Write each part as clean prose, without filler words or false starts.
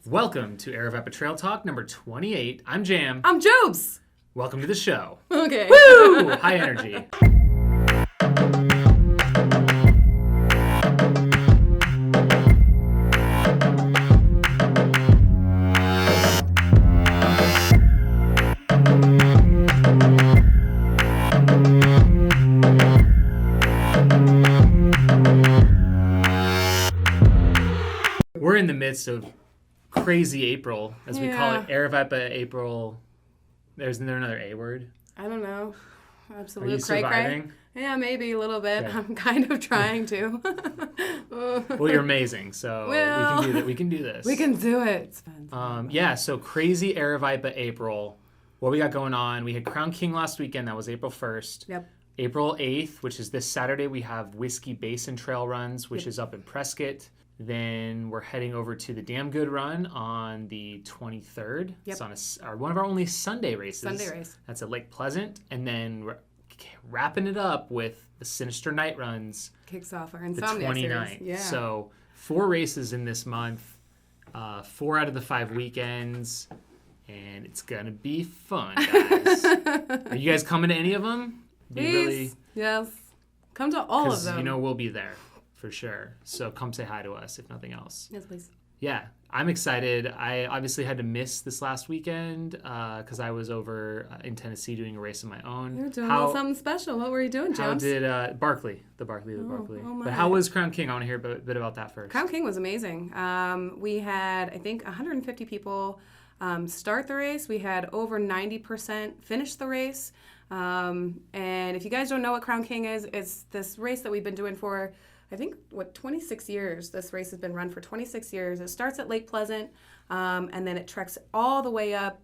Welcome to Aravaipa Trail Talk number 28. I'm Jam. I'm Jobes. Welcome to the show. Okay. Woo! High energy. We're in the midst of crazy April, as we call it. Aravaipa April. Is there another A word? I don't know. Absolute Are you surviving? Yeah, maybe a little bit. Okay. I'm kind of trying to. Well, you're amazing, so we can do this. We can do it. It's fun. So crazy Aravaipa April. What we got going on? We had Crown King last weekend. That was April 1st. Yep. April 8th, which is this Saturday, we have Whiskey Basin Trail Runs, which is up in Prescott. Then we're heading over to the Damn Good Run on the 23rd. Yep. It's on one of our only Sunday races. Sunday race. That's at Lake Pleasant. And then we're wrapping it up with the Sinister Night Runs. Kicks off our The Insomnia 29th. series. Yeah. So 4 races in this month. 4 out of the 5 weekends. And it's going to be fun, guys. Are you guys coming to any of them? Please. Yes. Come to all of them. Because we'll be there. For sure. So come say hi to us, if nothing else. Yes, please. Yeah, I'm excited. I obviously had to miss this last weekend because I was over in Tennessee doing a race of my own. You were doing something special. What were you doing, How James? did Barkley. Oh, my. But how was Crown King? I want to hear a bit about that first. Crown King was amazing. We had, I think, 150 people start the race. We had over 90% finish the race. And if you guys don't know what Crown King is, it's this race that we've been doing for, I think, 26 years. This race has been run for 26 years. It starts at Lake Pleasant, and then it treks all the way up,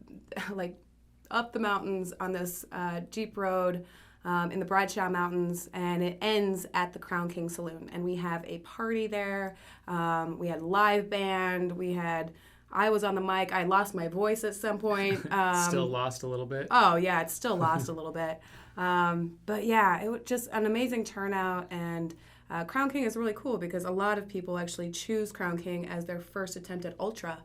up the mountains on this Jeep road in the Bradshaw Mountains, and it ends at the Crown King Saloon. And we have a party there. We had live band. I was on the mic. I lost my voice at some point. Still lost a little bit? Oh, yeah, it's still lost a little bit. But yeah, it was just an amazing turnout, and Crown King is really cool because a lot of people actually choose Crown King as their first attempt at ultra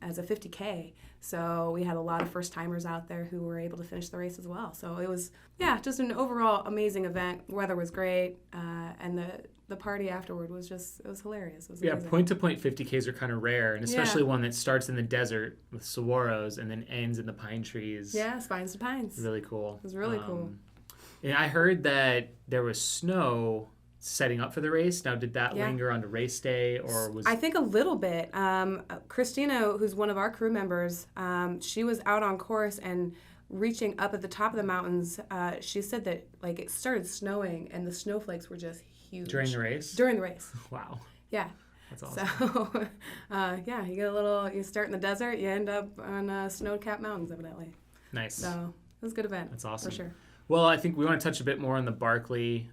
as a 50K. So we had a lot of first-timers out there who were able to finish the race as well. So it was, just an overall amazing event. The weather was great, and the party afterward was it was hilarious. It was amazing. Point-to-point 50Ks are kind of rare, and especially one that starts in the desert with saguaros and then ends in the pine trees. Yeah, spines to pines. Really cool. It was really cool. And I heard that there was snow setting up for the race. Now, did that linger on to race day, or was... I think a little bit. Christina, who's one of our crew members, she was out on course and reaching up at the top of the mountains. She said that it started snowing and the snowflakes were just huge. During the race? During the race. Wow. Yeah. That's awesome. So, you get you start in the desert, you end up on snow-capped mountains, evidently. Nice. So, it was a good event. That's awesome. For sure. Well, I think we want to touch a bit more on the Barkley,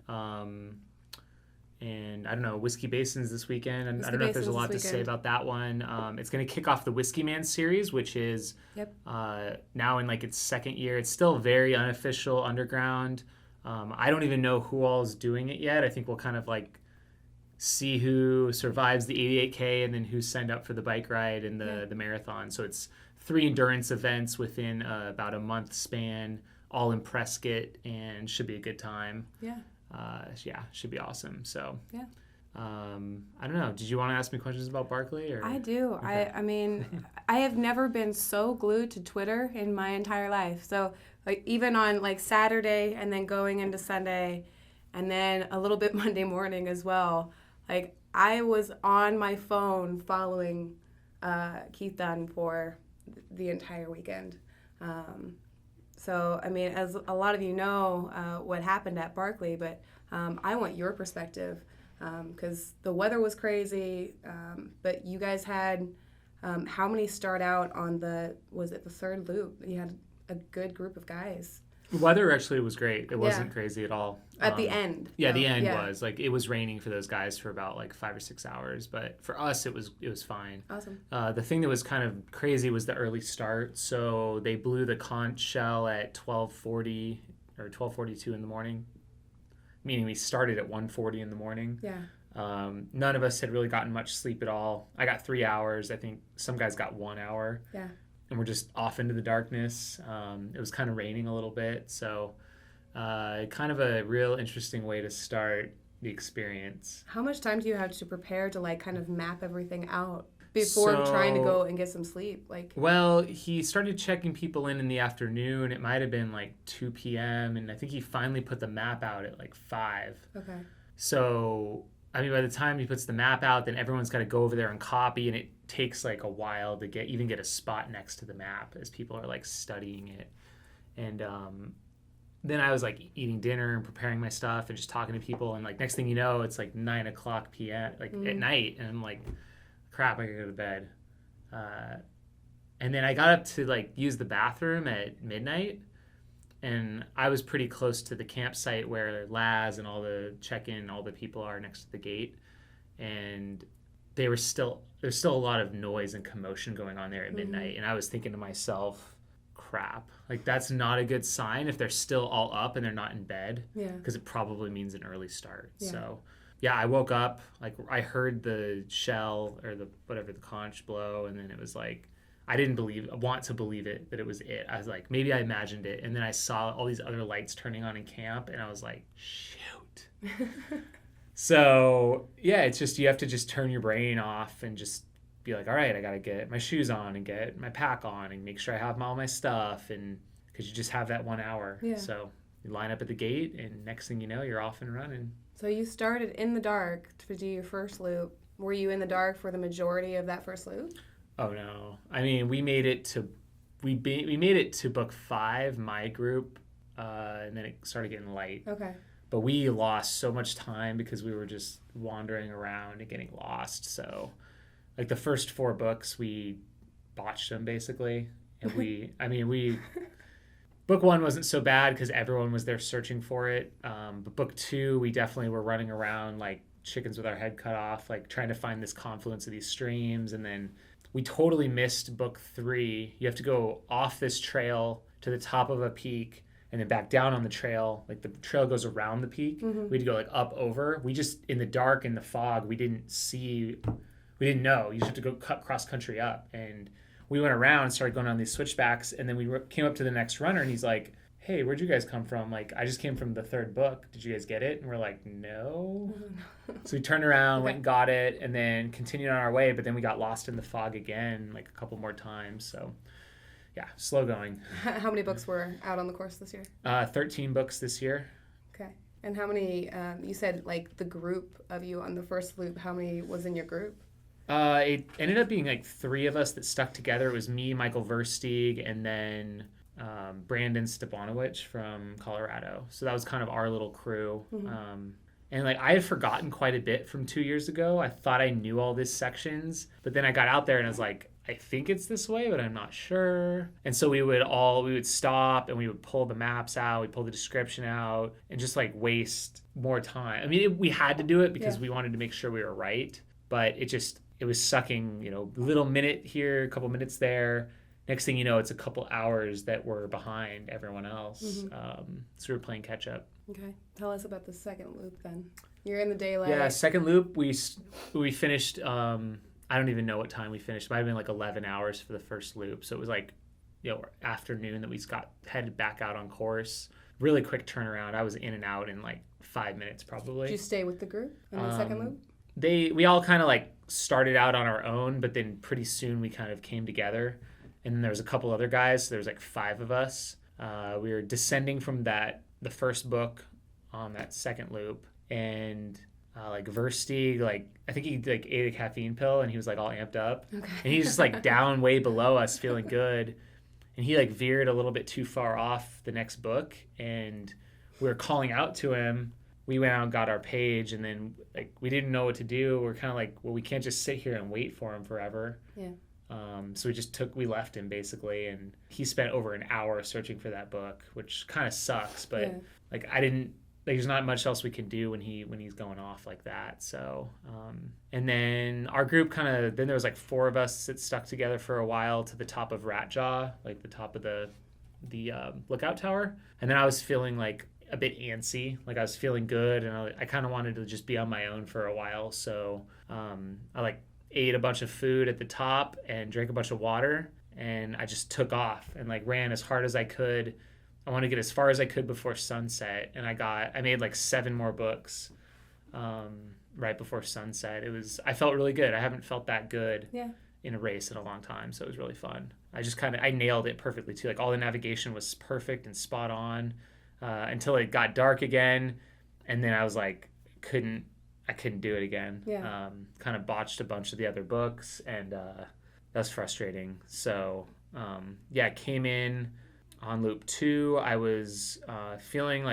and I don't know, Whiskey Basins this weekend. I don't know if there's a lot to say about that one. It's going to kick off the Whiskey Man series, which is now in its second year. It's still very unofficial underground. I don't even know who all is doing it yet. I think we'll kind of see who survives the 88K and then who's signed up for the bike ride and the marathon. So it's 3 endurance events within about a month span, all in Prescott, and should be a good time. Yeah. Should be awesome. So, I don't know. Did you want to ask me questions about Barkley? Or? I do. Okay. I mean, I have never been so glued to Twitter in my entire life. So, even on Saturday and then going into Sunday and then a little bit Monday morning as well, I was on my phone following Keith Dunn for the entire weekend. So, I mean, as a lot of you know what happened at Barkley, but I want your perspective because the weather was crazy, but you guys had how many start out on the third loop? You had a good group of guys. The weather actually was great. It wasn't crazy at all. At the end. Yeah, the end was. It was raining for those guys for about 5 or 6 hours, but for us it was fine. Awesome. The thing that was kind of crazy was the early start. So they blew the conch shell at 12:40 or 12:42 in the morning, meaning we started at 1:40 in the morning. Yeah. None of us had really gotten much sleep at all. I got 3 hours. I think some guys got 1 hour. Yeah. And we're just off into the darkness. It was kind of raining a little bit. So kind of a real interesting way to start the experience. How much time do you have to prepare to like kind of map everything out before trying to go and get some sleep? Well, he started checking people in the afternoon. It might have been like 2 p.m. And I think he finally put the map out at like 5. Okay. So, I mean, by the time he puts the map out, then everyone's got to go over there and copy, and it takes like a while to get a spot next to the map as people are like studying it. And then I was like eating dinner and preparing my stuff and just talking to people, and like next thing you know, it's like 9:00 p.m. like at night, and I'm like, crap, I gotta go to bed. And then I got up to like use the bathroom at midnight, and I was pretty close to the campsite where Laz and all the check-in, all the people are next to the gate, and there's still a lot of noise and commotion going on there at midnight. And I was thinking to myself, crap, like that's not a good sign if they're still all up and they're not in bed, because it probably means an early start. So I woke up, like I heard the shell or the conch blow, and then it was like I didn't want to believe it that it was it. I was like, maybe I imagined it, and then I saw all these other lights turning on in camp, and I was like, shoot. So it's just, you have to just turn your brain off and just be like, all right, I got to get my shoes on and get my pack on and make sure I have all my stuff, and because you just have that 1 hour. So you line up at the gate, and next thing you know, you're off and running. So you started in the dark to do your first loop. Were you in the dark for the majority of that first loop? Oh no! I mean, we made it to book 5, my group, and then it started getting light. Okay. But we lost so much time because we were just wandering around and getting lost. So, like the first 4 books, we botched them basically, and book 1 wasn't so bad because everyone was there searching for it. But book 2, we definitely were running around like chickens with our head cut off, like trying to find this confluence of these streams, and then we totally missed book 3. You have to go off this trail to the top of a peak and then back down on the trail. Like the trail goes around the peak. We had to go like up over. We just, in the dark, in the fog, we didn't know. You just have to go cross country up. And we went around and started going on these switchbacks. And then we came up to the next runner, and he's like, hey, where'd you guys come from? Like, I just came from the 3rd book. Did you guys get it? And we're like, no. So we turned around, went and got it, and then continued on our way. But then we got lost in the fog again, like a couple more times. So, slow going. How many books were out on the course this year? 13 books this year. Okay. And how many, you said like the group of you on the first loop, how many was in your group? It ended up being like 3 of us that stuck together. It was me, Michael Versteeg, and then Brandon Stepanowicz from Colorado. So that was kind of our little crew. And like I had forgotten quite a bit from 2 years ago. I thought I knew all these sections, but then I got out there and I was like, I think it's this way, but I'm not sure. And so we would stop and we would pull the maps out, we pull the description out, and just like waste more time. I mean, we had to do it because we wanted to make sure we were right, but it was sucking, little minute here, a couple minutes there. Next thing you know, it's a couple hours that we're behind everyone else. So we were playing catch up. Okay. Tell us about the second loop then. You're in the daylight. Yeah, second loop, we finished, I don't even know what time we finished. It might have been like 11 hours for the first loop. So it was like, afternoon that we got headed back out on course. Really quick turnaround. I was in and out in like 5 minutes probably. Did you stay with the group in the second loop? We all kind of like started out on our own, but then pretty soon we kind of came together. And then there was a couple other guys. So there was like 5 of us. We were descending from the first book on that second loop, and like Versteeg, like I think he like ate a caffeine pill and he was like all amped up, and he's just like down way below us, feeling good, and he like veered a little bit too far off the next book, and we were calling out to him. We went out and got our page, and then like we didn't know what to do. We're kind of like, well, we can't just sit here and wait for him forever. So we left him basically, and he spent over an hour searching for that book, which kind of sucks, but like there's not much else we can do when he's going off like that. So, and then our group then there was like 4 of us that stuck together for a while to the top of Ratjaw, like the top of the lookout tower. And then I was feeling like a bit antsy. Like I was feeling good, and I kind of wanted to just be on my own for a while. So I like ate a bunch of food at the top and drank a bunch of water, and I just took off and like ran as hard as I could. I wanted to get as far as I could before sunset, and I made like 7 more books right before sunset. I felt really good. I haven't felt that good in a race in a long time, so it was really fun. I nailed it perfectly too. Like all the navigation was perfect and spot on until it got dark again, and then I was like, I couldn't do it again. Kind of botched a bunch of the other books, and that was frustrating. So I came in on loop 2. I was feeling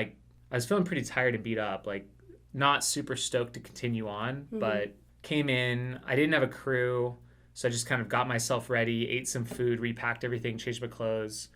pretty tired and beat up, like not super stoked to continue on, but came in. I didn't have a crew, so I just kind of got myself ready, ate some food, repacked everything, changed my clothes,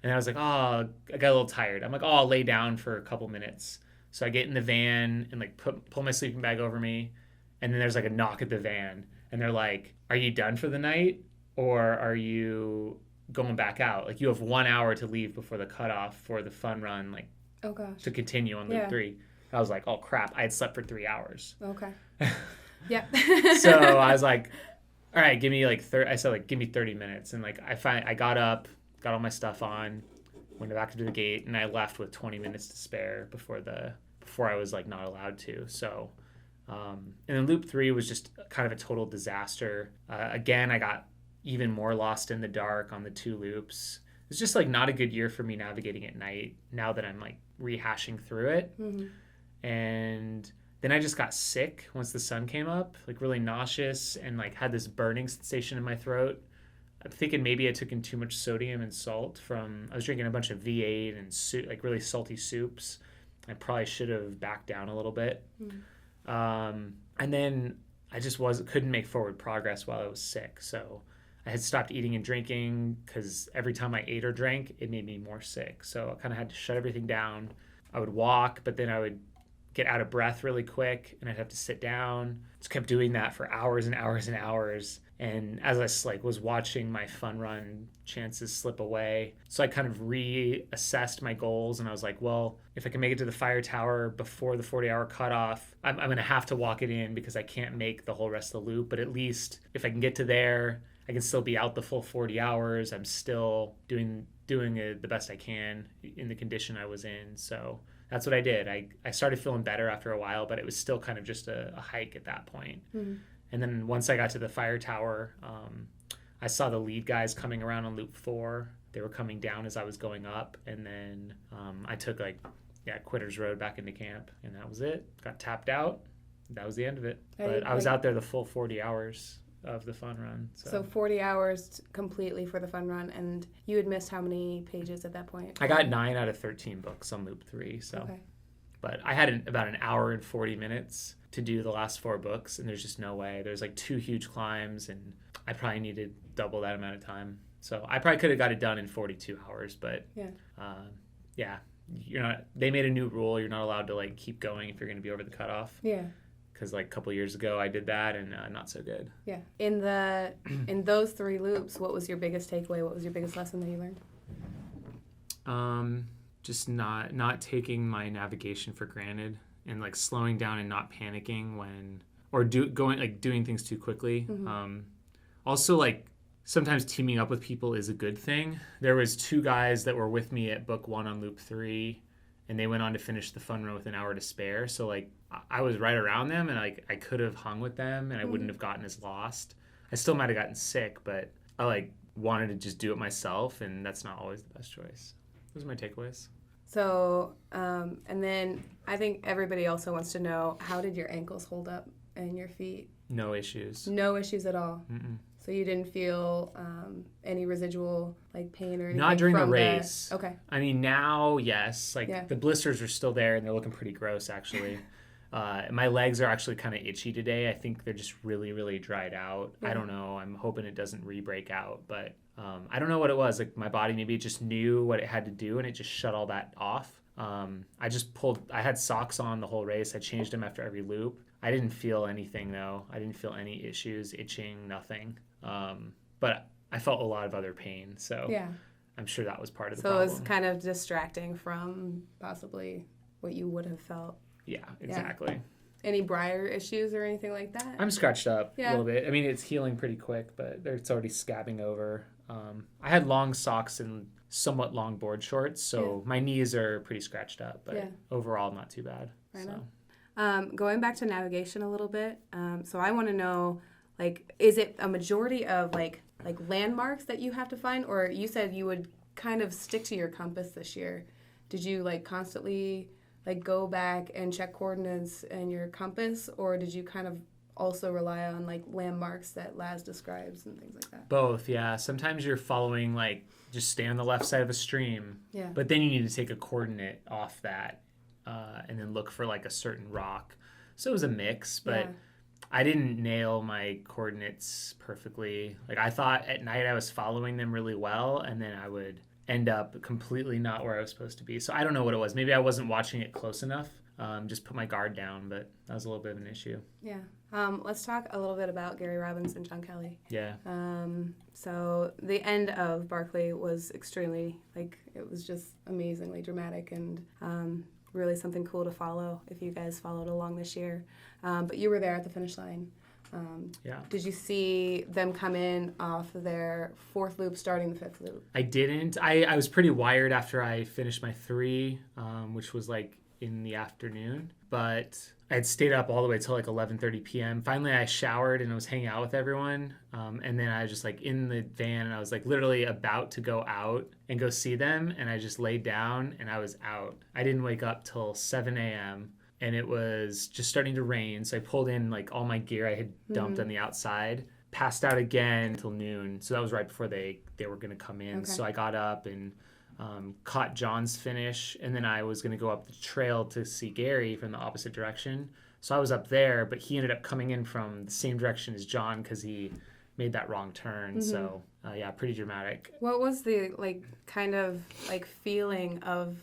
and I was like, I got a little tired. I'm like, I'll lay down for a couple minutes. So I get in the van and like pull my sleeping bag over me, and then there's like a knock at the van, and they're like, "Are you done for the night, or are you going back out? Like you have 1 hour to leave before the cutoff for the fun run, like to continue on loop 3." I was like, "Oh crap! I had slept for 3 hours." Okay. Yeah. So I was like, "All right, give me like 30." I said like, "Give me 30 minutes," and like I got up, got all my stuff on, went back to the gate, and I left with 20 minutes to spare before I was like not allowed to. So and then loop 3 was just kind of a total disaster. Again, I got even more lost in the dark on the 2 loops. It's just like not a good year for me navigating at night now that I'm like rehashing through it. And then I just got sick once the sun came up, like really nauseous and like had this burning sensation in my throat. I'm thinking maybe I took in too much sodium and salt I was drinking a bunch of V8 and like really salty soups. I probably should have backed down a little bit. And then I just couldn't make forward progress while I was sick. So I had stopped eating and drinking because every time I ate or drank, it made me more sick. So I kind of had to shut everything down. I would walk, but then I would get out of breath really quick and I'd have to sit down. Just kept doing that for hours and hours and hours. And as I was watching my fun run chances slip away, so I kind of reassessed my goals, and I was like, well, if I can make it to the fire tower before the 40-hour cutoff, I'm going to have to walk it in because I can't make the whole rest of the loop. But at least if I can get to there, I can still be out the full 40 hours. I'm still doing the best I can in the condition I was in. So that's what I did. I started feeling better after a while, but it was still kind of just a hike at that point. And then once I got to the fire tower, I saw the lead guys coming around on loop 4. They were coming down as I was going up. And then I took Quitter's Road back into camp. And that was it. Got tapped out. That was the end of it. But I was out there the full 40 hours of the fun run. So 40 hours completely for the fun run. And you had missed how many pages at that point? I got 9 out of 13 books on loop 3. So. Okay. But I had about an hour and 40 minutes to do the last 4 books, and there's just no way. There's like 2 huge climbs, and I probably needed double that amount of time. So I probably could have got it done in 42 hours, but they made a new rule. You're not allowed to like keep going if you're going to be over the cutoff. Yeah. Because like a couple years ago I did that, and not so good. Yeah. In those 3 loops, what was your biggest takeaway? What was your biggest lesson that you learned? Just not taking my navigation for granted, and like slowing down and not panicking doing things too quickly. Also, like sometimes teaming up with people is a good thing. There was 2 guys that were with me at book 1 on loop 3, and they went on to finish the fun run with an hour to spare. So like I was right around them, and like I could have hung with them, and I wouldn't have gotten as lost. I still might have gotten sick, but I like wanted to just do it myself, and that's not always the best choice. Those are my takeaways. So, and then I think everybody also wants to know, how did your ankles hold up and your feet? No issues. No issues at all? Mm-mm. So you didn't feel any residual like pain or anything? Not during the race. Okay. I mean, now, yes. The blisters are still there, and they're looking pretty gross, actually. My legs are actually kind of itchy today. I think they're just really, really dried out. Yeah. I don't know. I'm hoping it doesn't re-break out, but I don't know what it was. Like my body maybe just knew what it had to do, and it just shut all that off. I had socks on the whole race. I changed them after every loop. I didn't feel anything though. I didn't feel any issues, itching, nothing. But I felt a lot of other pain. So yeah. I'm sure that was part of the problem. So it was kind of distracting from possibly what you would have felt. Yeah, exactly. Yeah. Any briar issues or anything like that? I'm scratched up a little bit. I mean, it's healing pretty quick, but it's already scabbing over. I had long socks and somewhat long board shorts, so my knees are pretty scratched up, but overall not too bad. Going back to navigation a little bit, so I want to know, like, is it a majority of like landmarks that you have to find, or you said you would kind of stick to your compass this year? Did you like constantly like go back and check coordinates and your compass, or did you kind of also rely on like landmarks that Laz describes and things like that? Both, yeah. Sometimes you're following like just stay on the left side of a stream, but then you need to take a coordinate off that and then look for like a certain rock. So it was a mix, but I didn't nail my coordinates perfectly. Like I thought at night I was following them really well, and then I would end up completely not where I was supposed to be. So I don't know what it was. Maybe I wasn't watching it close enough. Just put my guard down, but that was a little bit of an issue. Yeah. Let's talk a little bit about Gary Robbins and John Kelly. Yeah. So the end of Barkley was extremely, like, it was just amazingly dramatic and really something cool to follow if you guys followed along this year. But you were there at the finish line. Did you see them come in off of their fourth loop starting the fifth loop? I didn't. I was pretty wired after I finished my 3, which was like in the afternoon, but I had stayed up all the way till like 11:30 p.m. Finally, I showered and I was hanging out with everyone, and then I was just like in the van, and I was like literally about to go out and go see them, and I just laid down and I was out. I didn't wake up till 7 a.m. and it was just starting to rain, so I pulled in like all my gear I had dumped on the outside, passed out again till noon. So that was right before they were going to come in. So I got up and caught John's finish, and then I was going to go up the trail to see Gary from the opposite direction. So I was up there, but he ended up coming in from the same direction as John because he made that wrong turn. So pretty dramatic. What was the like kind of like feeling of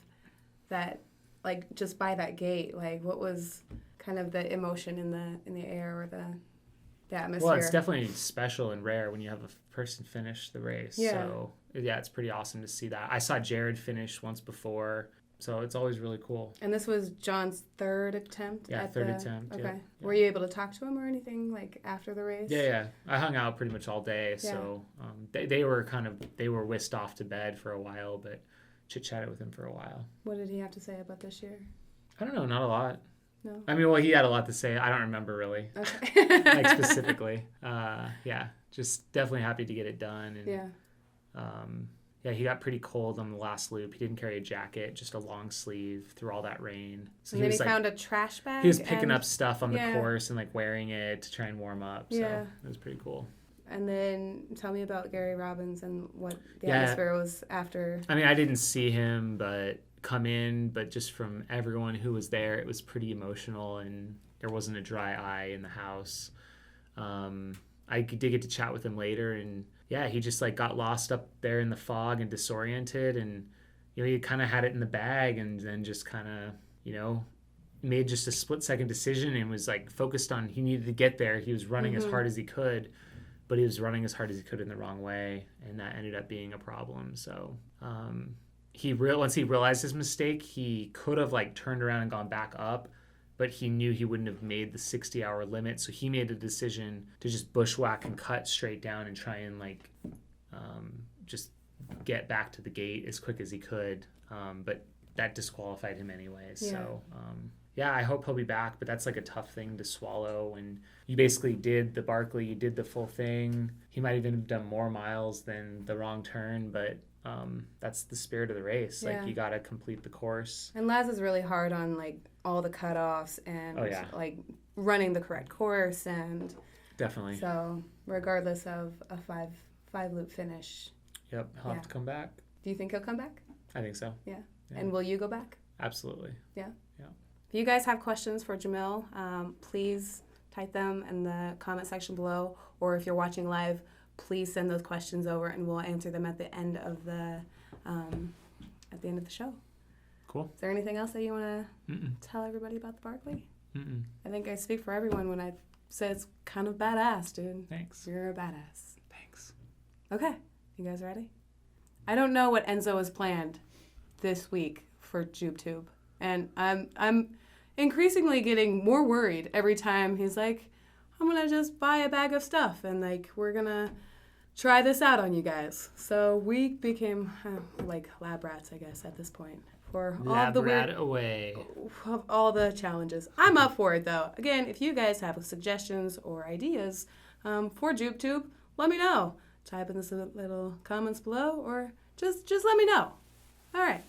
that, like just by that gate? Like what was kind of the emotion in the air or the atmosphere? Well, it's definitely special and rare when you have a person finish the race. Yeah. So yeah, it's pretty awesome to see that. I saw Jared finish once before, so it's always really cool. And this was John's third attempt? Yeah, third attempt. Okay. Yeah. Were you able to talk to him or anything like after the race? Yeah. I hung out pretty much all day, so they were whisked off to bed for a while, but chit-chatted with him for a while. What did he have to say about this year? I don't know, not a lot. No. I mean, well, he had a lot to say. I don't remember really, okay. like specifically. Just definitely happy to get it done. And, he got pretty cold on the last loop. He didn't carry a jacket, just a long sleeve through all that rain. So and then he found a trash bag. He was picking up stuff on the course and like wearing it to try and warm up. So it was pretty cool. And then tell me about Gary Robbins and what the atmosphere was after. I mean, I didn't see him, but just from everyone who was there, it was pretty emotional, and there wasn't a dry eye in the house. I did get to chat with him later, and he just like got lost up there in the fog and disoriented, and he kind of had it in the bag, and then just kind of made just a split-second decision and was like focused on he needed to get there. He was running as hard as he could, but he was running as hard as he could in the wrong way, and that ended up being a problem. So once he realized his mistake, he could have like turned around and gone back up, but he knew he wouldn't have made the 60-hour limit, so he made a decision to just bushwhack and cut straight down and try and like just get back to the gate as quick as he could. But that disqualified him anyways. Yeah. So I hope he'll be back, but that's like a tough thing to swallow when you basically did the Barkley, you did the full thing. He might even have done more miles than the wrong turn, but that's the spirit of the race. Like you got to complete the course. And Laz is really hard on like all the cutoffs and like running the correct course, and definitely. So regardless of a five loop finish. Yep, he'll have to come back. Do you think he'll come back? I think so. Yeah. And will you go back? Absolutely. Yeah. If you guys have questions for Jamil, please type them in the comment section below, or if you're watching live, please send those questions over, and we'll answer them at the end of the show. Cool. Is there anything else that you want to tell everybody about the Barkley? I think I speak for everyone when I say it's kind of badass, dude. Thanks. You're a badass. Thanks. Okay. You guys ready? I don't know what Enzo has planned this week for JubeToob. And I'm increasingly getting more worried every time he's like, I'm going to just buy a bag of stuff and like we're going to try this out on you guys. So we became like lab rats, I guess, at this point. For all the weird, away. All the challenges. I'm up for it though. Again, if you guys have suggestions or ideas for JubeToob, let me know. Type in the little comments below or just let me know. All right.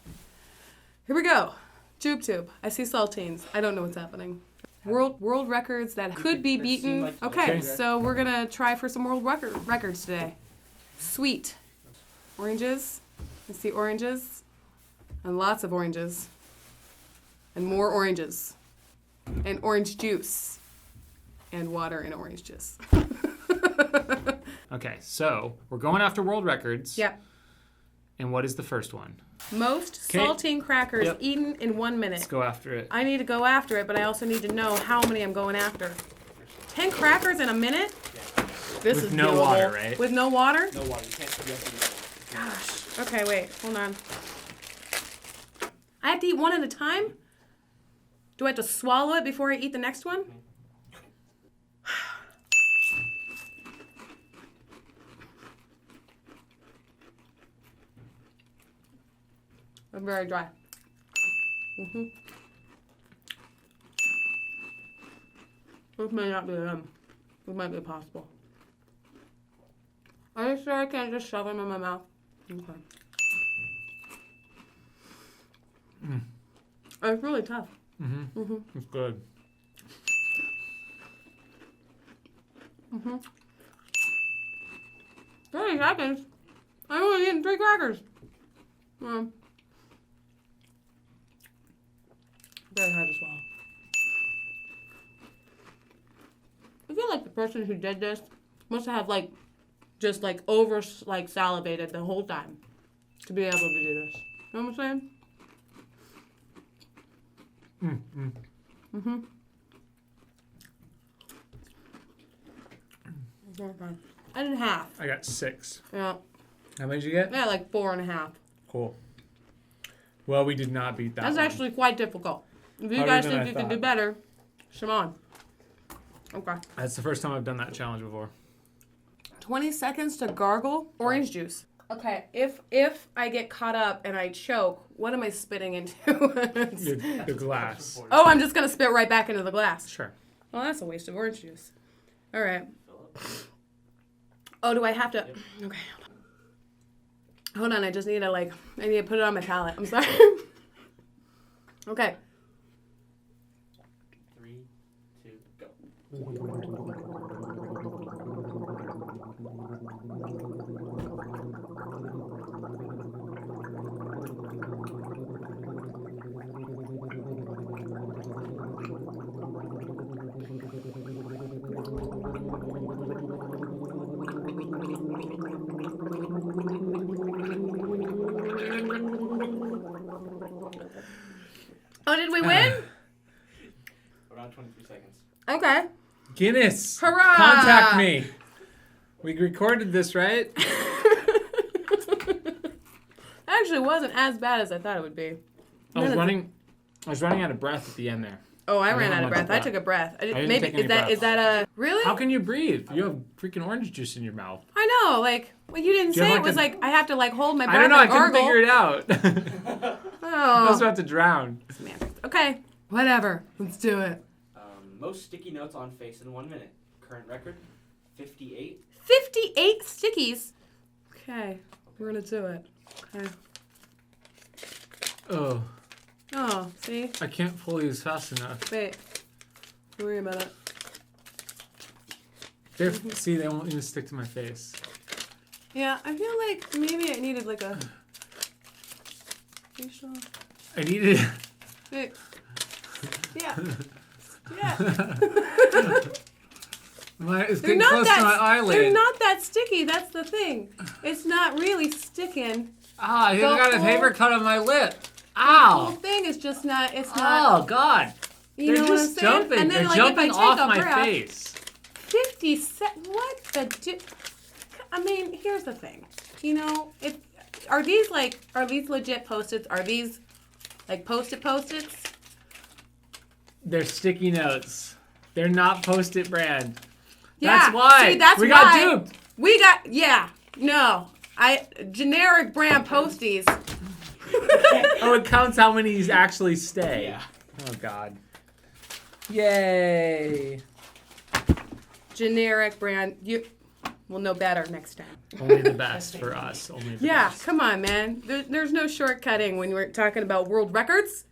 Here we go. JubeToob. I see saltines. I don't know what's happening. World records that could be beaten. Okay, so we're going to try for some world records today. Sweet. Oranges. I see oranges. And lots of oranges. And more oranges. And orange juice. And water and orange juice. Okay, so we're going after world records. Yep. And what is the first one? Most saltine crackers eaten in 1 minute. Let's go after it. I need to go after it, but I also need to know how many I'm going after. 10 crackers in a minute? Yeah. This With is no doable. water, right? With no water? No water. You can't. Gosh. Okay, wait. Hold on. I have to eat one at a time? Do I have to swallow it before I eat the next one? I'm very dry. This may not be them. This might be possible. Are you sure I can't just shove them in my mouth? Okay. It's really tough. It's good. 30 seconds? I've only eaten 3 crackers. Very hard to swallow. I feel like the person who did this must have just over salivated the whole time to be able to do this. You know what I'm saying? Okay. I did half. I got 6. Yeah. How many did you get? I got 4.5. Cool. Well, we did not beat that That's one. actually quite difficult. If you Harder guys than think I you can thought. do better, come on. Okay. That's the first time I've done that challenge before. 20 seconds to gargle orange juice. Okay, if I get caught up and I choke, what am I spitting into? The glass. Oh, I'm just going to spit right back into the glass. Sure. Well, that's a waste of orange juice. All right. Oh, do I have to? Yep. Okay. Hold on, I just need to I need to put it on my palate. I'm sorry. Okay. 3, 2, go. Oh, did we win? Around 23 seconds. Okay. Guinness. Hurrah! Contact me. We recorded this, right? Actually wasn't as bad as I thought it would be. I was running out of breath at the end there. Oh, I ran out of breath. I took a breath. didn't Maybe take any is that a really? How can you breathe? You have freaking orange juice in your mouth. I know, well, you didn't Do you say have it was I have to hold my breath. I don't know. I and couldn't gargle. figure it out. I was Oh, about to drown. okay, whatever. Let's do it. Most sticky notes on face in 1 minute. Current record, 58. 58 stickies. Okay, we're gonna do it. Okay. Oh, Oh, see? I can't pull these fast enough. Wait. Don't worry about it. See, they won't even stick to my face. Yeah, I feel like maybe I needed a facial. I needed. Wait. Yeah. Yeah. It's getting close to my eyelid. They're not that sticky. That's the thing. It's not really sticking. Ah, I The got a whole- paper cut on my lip. The whole Ow! thing is just not. It's not. Oh God! You They're know what I'm just saying? jumping. And then, They're if I jumping take off a my breath, face. 50 what the? I mean, here's the thing. Are these legit Post-its? Are these Like Post-its? They're sticky notes. They're not Post-it brand. Yeah, that's why. See, that's we why. got duped. We got, yeah. No. Generic brand Posties. Oh, it counts how many actually stay. Yeah. Oh, God. Yay. Generic brand. You will know better next time. Only the best for us. Only the Yeah, best. come on, man. There's no shortcutting when we're talking about world records.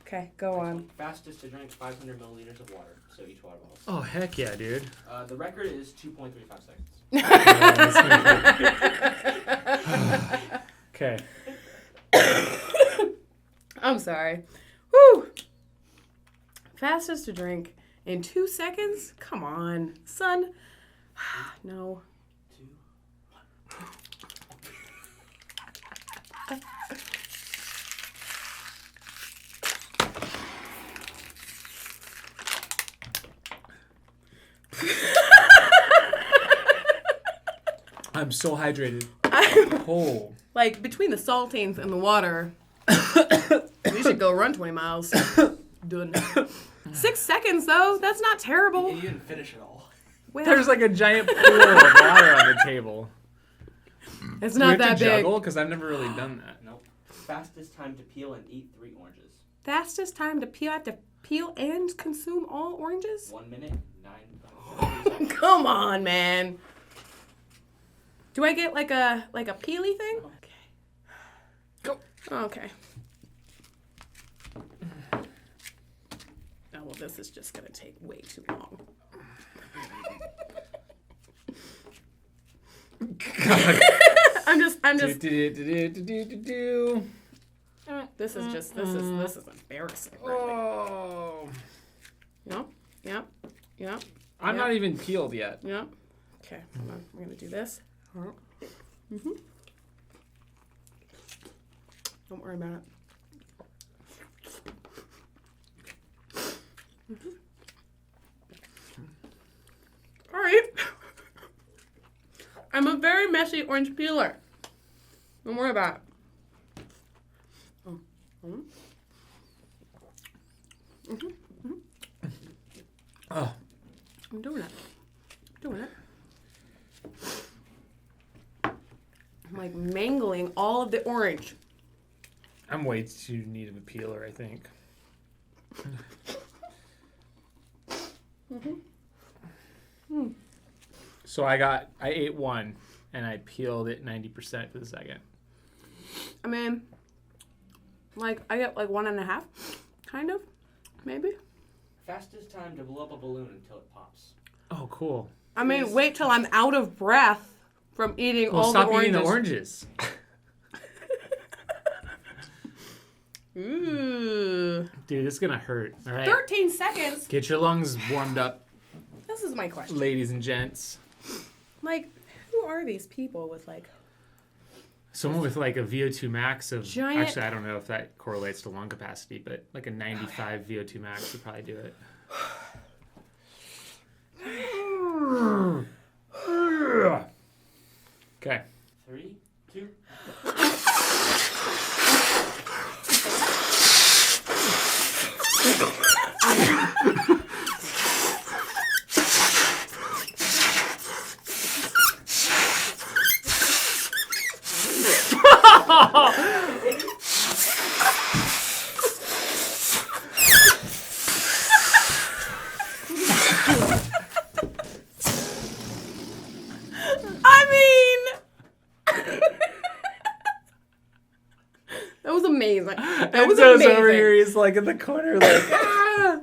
Okay, go on. Fastest to drink 500 milliliters of water. So each water bottle. Oh, heck yeah, dude. The record is 2.35 seconds. Okay. I'm sorry. Woo! Fastest to drink in 2 seconds? Come on, son. No. 2, 1. I'm so hydrated. Oh. Like, between the saltines and the water, we should go run 20 miles. Doing 6 seconds, though. That's not terrible. You didn't finish it all. Well, There's like a giant pool of water on the table. it's Do we not have that to big. juggle? Because I've never really done that. Nope. Fastest time to peel and eat 3 oranges. Fastest time to peel. I have to peel and consume all oranges? 1 minute, 9 seconds. Come on, man. Do I get like a peely thing? Okay. Go. Okay. Oh, well, this is just going to take way too long. God. I'm just. This is embarrassing. Really. Oh. Yep. I'm not even peeled yet. Yep. Okay, hold on. We're gonna do this. Mm-hmm. Don't worry about it. Mm-hmm. All right. I'm a very messy orange peeler. Don't worry about it. Oh. Mm-hmm. Mm-hmm. Oh. I'm doing it. I'm like mangling all of the orange. I'm way too neat of a peeler, I think. So I ate one and I peeled it 90% for the second. I mean, like I get like 1.5, kind of, maybe. Fastest time to blow up a balloon until it pops. Oh, cool. I mean, wait till I'm out of breath from eating all the stop oranges. eating the oranges. Ooh. Dude, this is gonna hurt. All right. 13 seconds. Get your lungs warmed up, This is my question. ladies and gents. Like, who are these people with like... Someone with like a VO2 max of... Giant- Actually, I don't know if that correlates to lung capacity, but like a 95 VO2 max would probably do it. Okay. 3, 2. That was amazing. That was Enzo's amazing. over here. He's like in the corner, like, ah!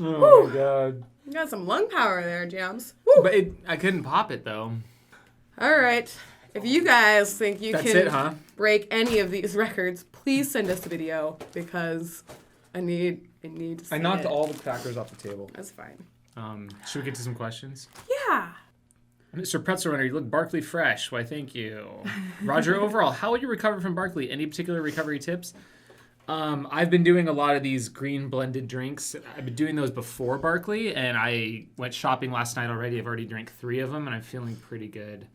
Oh my god. You got some lung power there, Jams. But I couldn't pop it though. All right. If you guys think you That's can it, huh? break any of these records, please send us a video because I need to see I knocked it. all the crackers off the table. That's fine. Should we get to some questions? Yeah. Mr. Pretzel Runner, you look Barkley fresh. Why, thank you. Roger, overall, how would you recover from Barkley? Any particular recovery tips? I've been doing a lot of these green blended drinks. I've been doing those before Barkley, and I went shopping last night already. I've already drank 3 of them, and I'm feeling pretty good.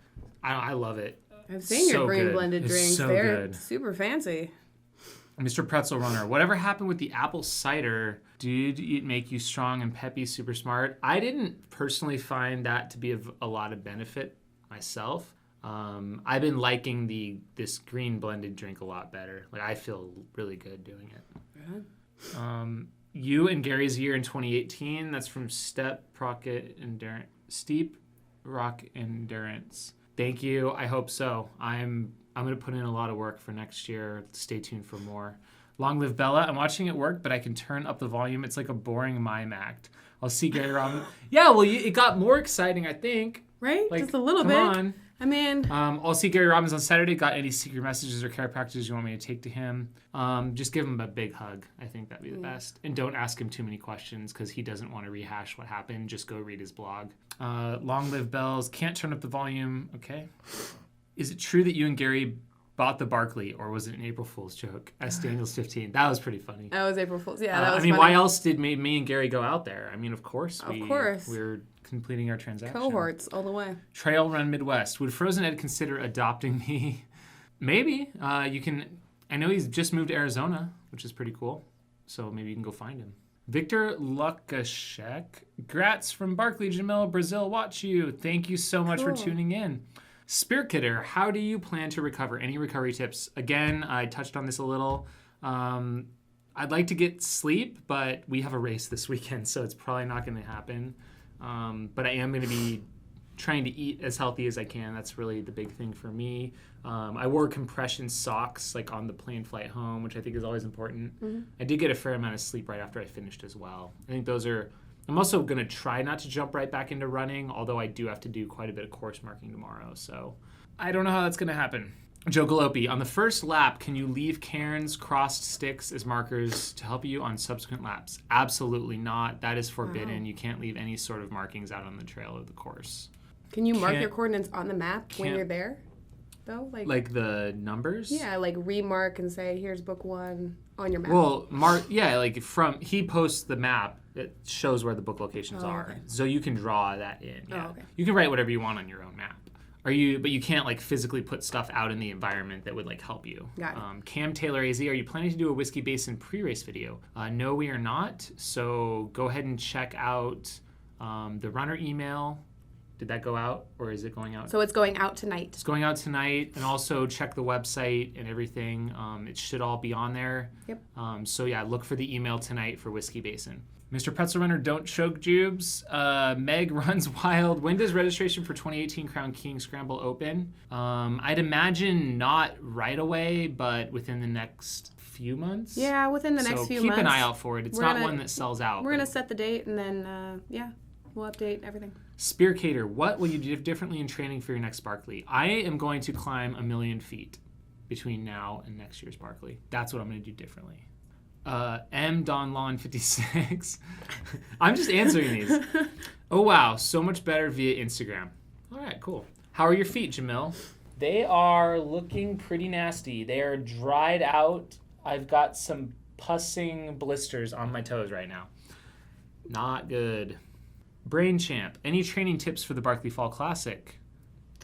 I love it. I've seen your green blended It's drinks. so They're good. super fancy. Mr. Pretzel Runner, whatever happened with the apple cider? Did it make you strong and peppy, super smart? I didn't personally find that to be of a lot of benefit myself. I've been liking this green blended drink a lot better. Like, I feel really good doing it. Yeah. You and Gary's year in 2018. That's from Steep Rock Endurance. Thank you. I hope so. I'm going to put in a lot of work for next year. Stay tuned for more. Long live Bella. I'm watching it work, but I can turn up the volume. It's like a boring mime act. I'll see Gary Robbins. Yeah, well, it got more exciting, I think. Right? Like, just a little bit. Come on. I mean, I'll see Gary Robbins on Saturday. Got any secret messages or care practices you want me to take to him? Just give him a big hug. I think that'd be the best. And don't ask him too many questions because he doesn't want to rehash what happened. Just go read his blog. Long live Bells. Can't turn up the volume. Okay. Is it true that you and Gary bought the Barkley, or was it an April Fool's joke? S. Daniels 15. That was pretty funny. That was April Fool's. Yeah, that was I mean, funny. why else did me and Gary go out there? I mean, of course. We're completing our transaction. Cohorts all the way. Trail Run Midwest. Would Frozen Ed consider adopting me? Maybe. You can. I know he's just moved to Arizona, which is pretty cool. So maybe you can go find him. Victor Lukashek. Grats from Barkley, Jamil, Brazil. Watch you. Thank you so much for tuning in. Spirit Kidder, how do you plan to recover? Any recovery tips? Again, I touched on this a little. I'd like to get sleep, but we have a race this weekend, so it's probably not going to happen. But I am going to be trying to eat as healthy as I can. That's really the big thing for me. I wore compression socks like on the plane flight home, which I think is always important. Mm-hmm. I did get a fair amount of sleep right after I finished as well. I think those are... I'm also going to try not to jump right back into running, although I do have to do quite a bit of course marking tomorrow. So I don't know how that's going to happen. Joe Galopi, on the first lap, can you leave cairns, crossed sticks as markers to help you on subsequent laps? Absolutely not. That is forbidden. Wow. You can't leave any sort of markings out on the trail of the course. Can you mark your coordinates on the map when you're there, though? Like the numbers? Yeah, like remark and say, here's book 1 on your map. Well, he posts the map. It shows where the book locations are. Okay. So you can draw that in. Yeah. Oh, okay. You can write whatever you want on your own map. But you can't like physically put stuff out in the environment that would like help you. Got it. Cam Taylor AZ, are you planning to do a Whiskey Basin pre-race video? No, we are not. So go ahead and check out the runner email. Did that go out, or is it going out? So it's going out tonight. It's going out tonight, and also check the website and everything. It should all be on there. Yep. So yeah, look for the email tonight for Whiskey Basin. Mr. Pretzel Runner, don't choke Jubes. Meg runs wild. When does registration for 2018 Crown King Scramble open? I'd imagine not right away, but within the next few months. Yeah, within the next few months. So keep an eye out for it. It's not one that sells out. We're going to set the date, and then, we'll update everything. Spearcater, what will you do differently in training for your next Barkley? I am going to climb 1,000,000 feet between now and next year's Barkley. That's what I'm going to do differently. M. Don Lawn 56. I'm just answering these. Oh, wow. So much better via Instagram. All right, cool. How are your feet, Jamil? They are looking pretty nasty. They are dried out. I've got some pussing blisters on my toes right now. Not good. Brain Champ, any training tips for the Barkley Fall Classic?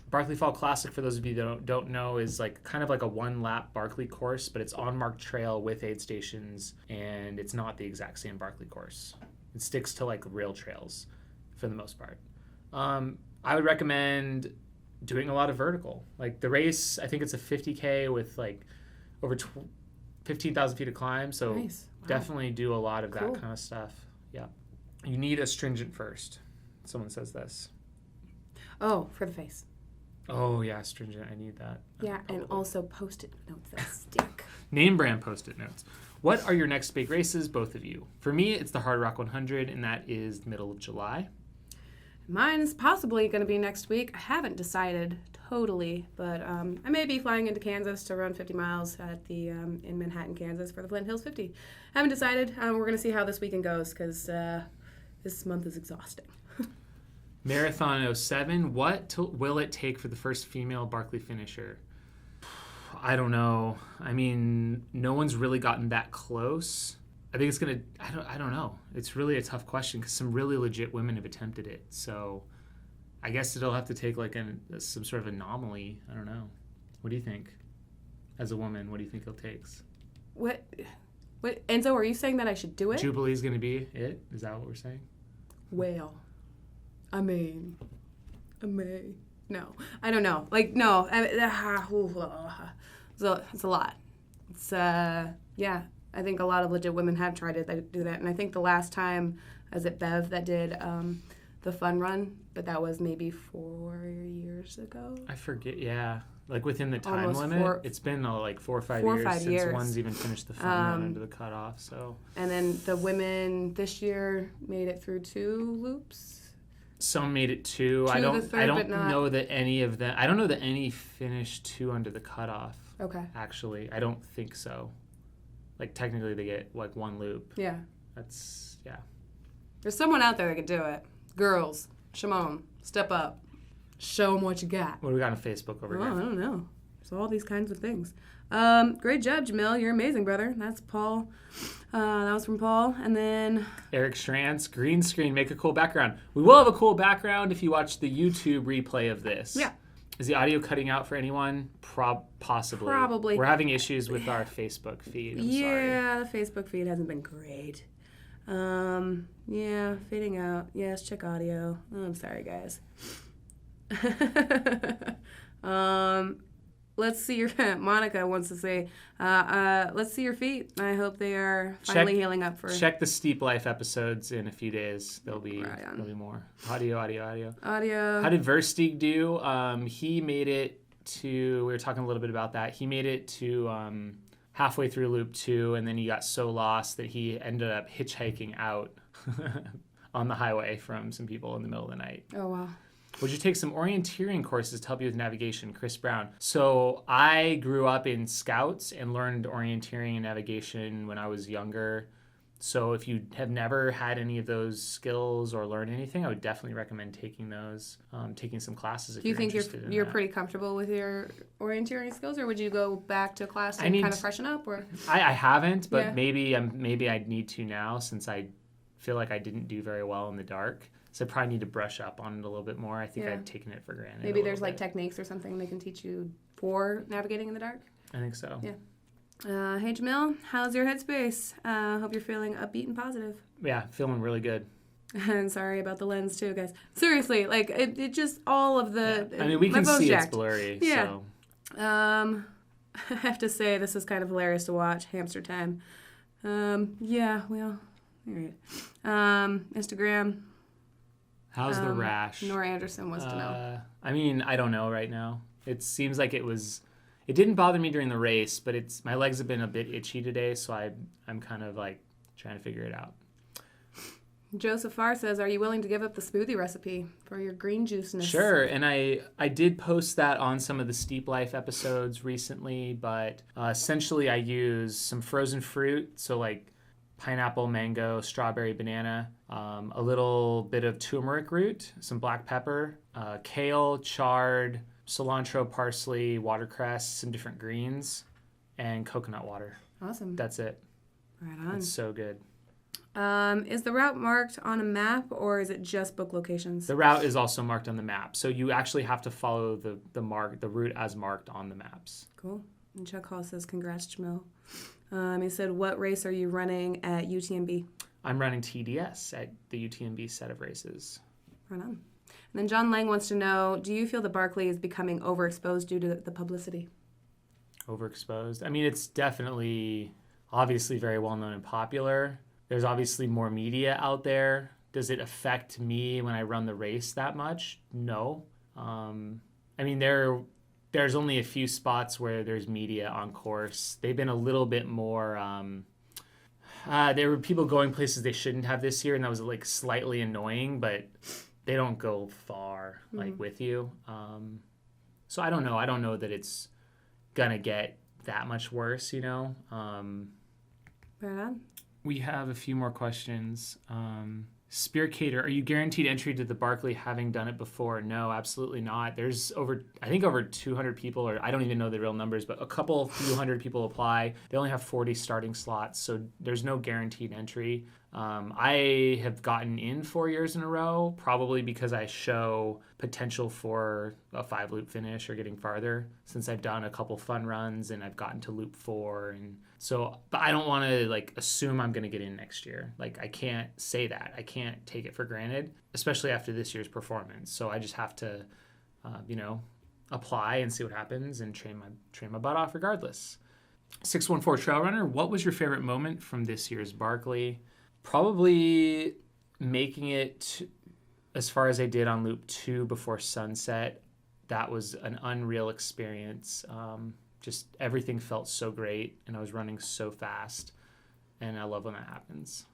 Barkley Fall Classic, for those of you that don't know, is like kind of like a one-lap Barkley course, but it's on marked trail with aid stations, and it's not the exact same Barkley course. It sticks to like real trails for the most part. I would recommend doing a lot of vertical. Like the race, I think it's a 50K with like over 15,000 feet of climb, so nice. Wow. Definitely do a lot of that kind of stuff. Yeah. You need astringent first. Someone says this. Oh, for the face. Oh, yeah, astringent. I need that. Yeah, and also Post-it notes that stick. Name brand Post-it notes. What are your next big races, both of you? For me, it's the Hard Rock 100, and that is the middle of July. Mine's possibly going to be next week. I haven't decided totally, but I may be flying into Kansas to run 50 miles at the in Manhattan, Kansas for the Flint Hills 50. Haven't decided. We're going to see how this weekend goes because this month is exhausting. Marathon 07, what will it take for the first female Barkley finisher? I don't know. I mean, no one's really gotten that close. I think it's going to, I don't know. It's really a tough question because some really legit women have attempted it. So I guess it'll have to take like some sort of anomaly. I don't know. What do you think? As a woman, what do you think it takes? What? Enzo, are you saying that I should do it? Jubilee's going to be it? Is that what we're saying? Well, I may. No, I don't know. Like, no. It's a lot. It's, yeah. I think a lot of legit women have tried to do that. And I think the last time, is it Bev that did the fun run? But that was maybe 4 years ago. I forget, yeah. Like within the time Almost limit, it's been like 4 or 5 years since one's even finished the fun run into the cutoff. So. And then the women this year made it through 2 loops. Some made it 2. I don't know that any of them. I don't know that any finished 2 under the cutoff. Okay. Actually, I don't think so. Like technically, they get like 1 loop. Yeah. That's yeah. There's someone out there that could do it. Girls, Shimon, step up. Show them what you got. What do we got on Facebook over here? I don't know. There's all these kinds of things. Great job, Jamil. You're amazing, brother. That's Paul. That was from Paul. And then Eric Strantz, green screen, make a cool background. We will have a cool background if you watch the YouTube replay of this. Yeah. Is the audio cutting out for anyone? Possibly. Probably. We're having issues with our Facebook feed. I'm sorry. The Facebook feed hasn't been great. Yeah, fading out. Yes, check audio. Oh, I'm sorry, guys. Let's see your Monica wants to say, let's see your feet. I hope they are finally healing up for. Check the Steep Life episodes in a few days. There'll be more audio. How did Versteeg do? He made it to. We were talking a little bit about that. He made it to halfway through loop 2, and then he got so lost that he ended up hitchhiking out on the highway from some people in the middle of the night. Oh wow. Would you take some orienteering courses to help you with navigation? Chris Brown. So I grew up in Scouts and learned orienteering and navigation when I was younger. So if you have never had any of those skills or learned anything, I would definitely recommend taking those, taking some classes if you're interested. Do you think you're pretty comfortable with your orienteering skills, or would you go back to class and kind of freshen up? Or I haven't, but maybe I need to now, since I feel like I didn't do very well in the dark. So I probably need to brush up on it a little bit more. I think I've taken it for granted. Maybe there's like techniques or something they can teach you for navigating in the dark. I think so. Yeah. Hey Jamil, how's your headspace? Hope you're feeling upbeat and positive. Yeah, feeling really good. And sorry about the lens too, guys. Seriously, like it just all of the. Yeah. I mean, we can see it's blurry. Yeah. So. I have to say this is kind of hilarious to watch. Hamster time. Yeah. Well. All right. Instagram. How's the rash? Nora Anderson wants to know. I mean, I don't know right now. It seems like it didn't bother me during the race, but my legs have been a bit itchy today, so I'm kind of like trying to figure it out. Joseph Farr says, are you willing to give up the smoothie recipe for your green juiceness? Sure, and I did post that on some of the Steep Life episodes recently, but essentially I use some frozen fruit, so like pineapple, mango, strawberry, banana, a little bit of turmeric root, some black pepper, kale, chard, cilantro, parsley, watercress, some different greens, and coconut water. Awesome. That's it. Right on. It's so good. Is the route marked on a map, or is it just book locations? The route is also marked on the map, so you actually have to follow the route as marked on the maps. Cool. And Chuck Hall says, congrats, Jamil. He said, what race are you running at UTMB? I'm running TDS at the UTMB set of races. Right on. And then John Lang wants to know, do you feel that Barkley is becoming overexposed due to the publicity? Overexposed? I mean, it's definitely, obviously very well-known and popular. There's obviously more media out there. Does it affect me when I run the race that much? No. I mean, there's only a few spots where there's media on course. They've been a little bit more, there were people going places they shouldn't have this year, and that was like slightly annoying, but they don't go far like with you. So I don't know. I don't know that it's gonna get that much worse, you know? Right on. We have a few more questions. Spearcater, are you guaranteed entry to the Barkley having done it before? No, absolutely not. There's over 200 people, or I don't even know the real numbers, but few hundred people apply. They only have 40 starting slots, so there's no guaranteed entry. I have gotten in 4 years in a row, probably because I show potential for a 5-loop finish or getting farther, since I've done a couple fun runs and I've gotten to loop 4. And so, but I don't want to like assume I'm going to get in next year. Like, I can't say that. I can't take it for granted, especially after this year's performance. So I just have to, apply and see what happens and train my butt off regardless. 614 Trail Runner, what was your favorite moment from this year's Barkley? Probably making it as far as I did on loop 2 before sunset. That was an unreal experience. Just everything felt so great, and I was running so fast, and I love when that happens.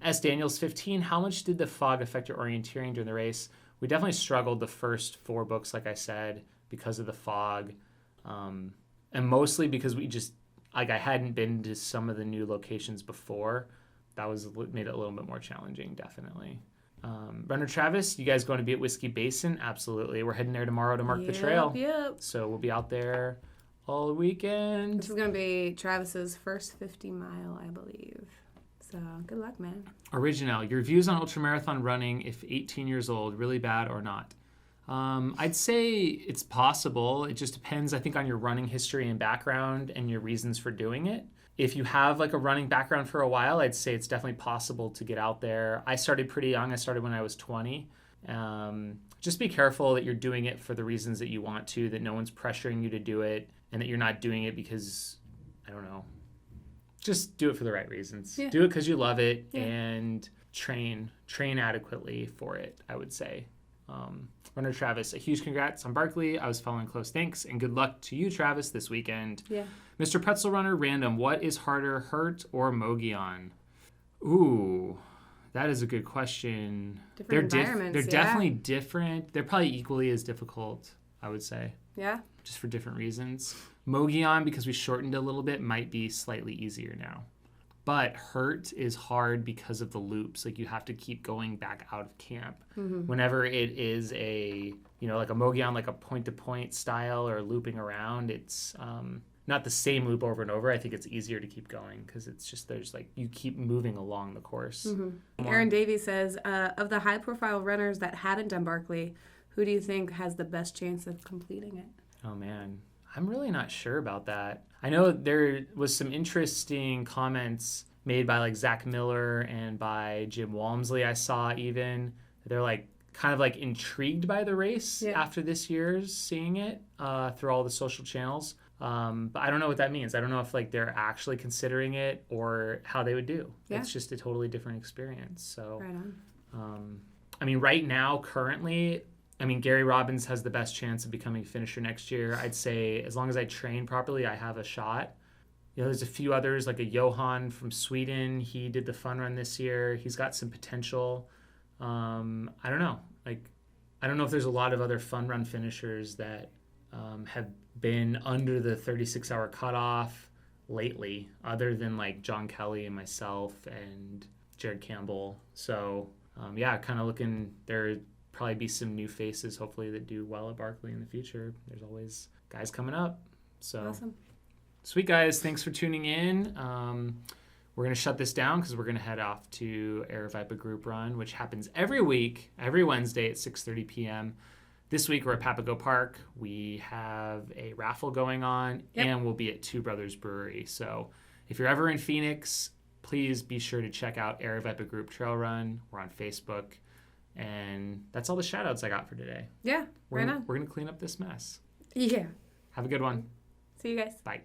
S. Daniels 15, how much did the fog affect your orienteering during the race? We definitely struggled the first 4 books, like I said, because of the fog, and mostly because we just, like, I hadn't been to some of the new locations before. That made it a little bit more challenging, definitely. Runner Travis, you guys going to be at Whiskey Basin? Absolutely. We're heading there tomorrow to mark the trail. Yep. So we'll be out there all weekend. This is going to be Travis's first 50 mile, I believe. So good luck, man. Original, your views on ultramarathon running if 18 years old, really bad or not? I'd say it's possible. It just depends, I think, on your running history and background and your reasons for doing it. If you have like a running background for a while, I'd say it's definitely possible to get out there. I started pretty young. I started when I was 20. Just be careful that you're doing it for the reasons that you want to, that no one's pressuring you to do it, and that you're not doing it because, I don't know, just do it for the right reasons. Yeah. Do it because you love it, and train adequately for it, I would say. Runner Travis, a huge congrats on Barkley. I was following close. Thanks, and good luck to you, Travis, this weekend. Yeah. Mr. Pretzel Runner, random. What is harder, Hurt or Mogollon? Ooh, that is a good question. Different environments, they're definitely different. They're probably equally as difficult, I would say. Yeah. Just for different reasons. Mogollon, because we shortened a little bit, might be slightly easier now. But Hurt is hard because of the loops. Like, you have to keep going back out of camp. Mm-hmm. Whenever it is like a Mogollon, like a point-to-point style or looping around, it's not the same loop over and over. I think it's easier to keep going because it's just you keep moving along the course. Mm-hmm. Aaron Davies says, of the high-profile runners that haven't done Barkley, who do you think has the best chance of completing it? Oh, man. I'm really not sure about that. I know there was some interesting comments made by like Zach Miller and by Jim Walmsley. I saw even they're kind of intrigued by the race after this year's seeing it through all the social channels. But I don't know what that means. I don't know if they're actually considering it or how they would do. Yeah. It's just a totally different experience. So, right on. Right now, currently, Gary Robbins has the best chance of becoming a finisher next year. I'd say as long as I train properly, I have a shot. There's a few others, like a Johan from Sweden. He did the fun run this year. He's got some potential. I don't know. I don't know if there's a lot of other fun run finishers that have been under the 36-hour cutoff lately, other than John Kelly and myself and Jared Campbell. So, kind of looking there. Probably be some new faces, hopefully, that do well at Barkley in the future. There's always guys coming up. So awesome. Sweet, guys. Thanks for tuning in. We're going to shut this down because we're going to head off to Aravaipa Group Run, which happens every week, every Wednesday at 6:30 p.m. This week, we're at Papago Park. We have a raffle going on, and we'll be at Two Brothers Brewery. So if you're ever in Phoenix, please be sure to check out Aravaipa Group Trail Run. We're on Facebook. And that's all the shout-outs I got for today. Yeah, We're going to clean up this mess. Yeah. Have a good one. See you guys. Bye.